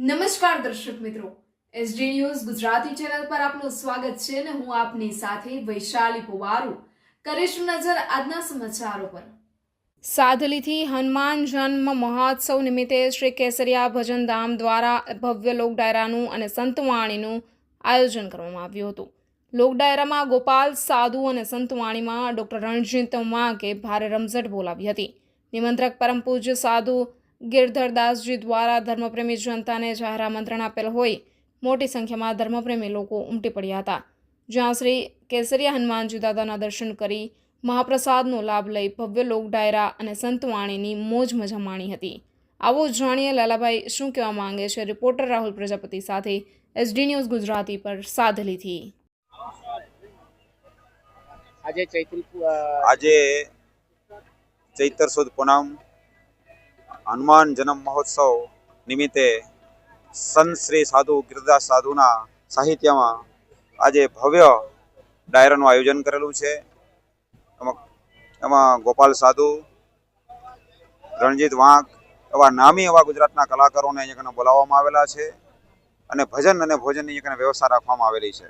નમસ્કાર દર્શક મિત્રો, એસડી ન્યૂઝ ગુજરાતી ચેનલ પર આપનું સ્વાગત છે અને હું આપની સાથે વૈશાલી પુવારુ કરીશું નજર આજના સમાચારો પર। સાધલીથી હનુમાન જન્મ મહોત્સવ નિમિત્તે શ્રી કેસરિયા ભજન ધામ દ્વારા ભવ્ય લોક ડાયરાનું અને સંતવાણીનું આયોજન કરવામાં આવ્યું હતું। લોક ડાયરામાં ગોપાલ સાધુ અને સંતવાણીમાં ડોક્ટર રણજીત માકે ભારે રમઝટ બોલાવી હતી। નિમંત્રક પરમ પૂજ્ય સાધુ गिरधरदासजी द्वारा धर्मप्रेमी जनता ने जाहिर आमंत्रण आपेल होई मोटी संख्या में धर्मप्रेमी लोग उमटी पड्या हता। ज्यां श्री केसरिया हनुमानजी दादाना दर्शन करी महाप्रसादनो लाभ लई भव्य लोक डायरा अने संतवाणीनी मोज मजा माणी हती। आवो जाणीए लालाभाई शुं कहेवा मांगे छे। रिपोर्टर राहुल प्रजापति साथे एसडी न्यूज़ गुजराती पर साधलीथी। આજે ચૈત્ર સુદ પૂનમ હનુમાન જન્મ મહોત્સવ નિમિત્તે સંત શ્રી સાધુ ગિરધરદાસ સાધુના સાહિત્યમાં આજે ભવ્ય ડાયરાનું આયોજન કરેલું છે। એમાં ગોપાલ સાધુ, રણજીત વાંક એવા નામી એવા ગુજરાતના કલાકારોને અહીંયા બોલાવવામાં આવેલા છે અને ભજન અને ભોજનની અહીંયા વ્યવસ્થા રાખવામાં આવેલી છે।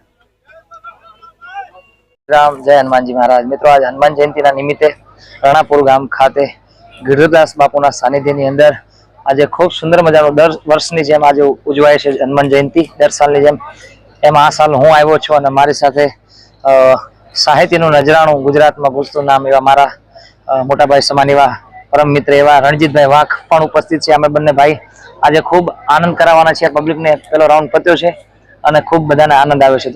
राम जय हनुमान जी महाराज। मित्रों, आज हनुमान जयंती निमित्ते राणापुर गाम खाते गिरधरदास बापूना सानिध्यनी अंदर आज खूब सुंदर मजानो दर वर्षनी जेम आज उजवाय छे हनुमान जयंती। दर सालनी जेम एम आ साल हूँ आव्यो छुं अने मारी साथे साहित्यनुं नજરાણું गुजरातमां गुजतुं नाम एवा मारा मोटा भाई समान एवा परम मित्र एवा रणजीतभाई वाघ पण उपस्थित छे। अमे बंने भाई आज खूब आनंद कराववाना छे। पब्लिक ने पहेलो राउंड पत्यो छे अने खूब बधाने आनंद आव्यो छे।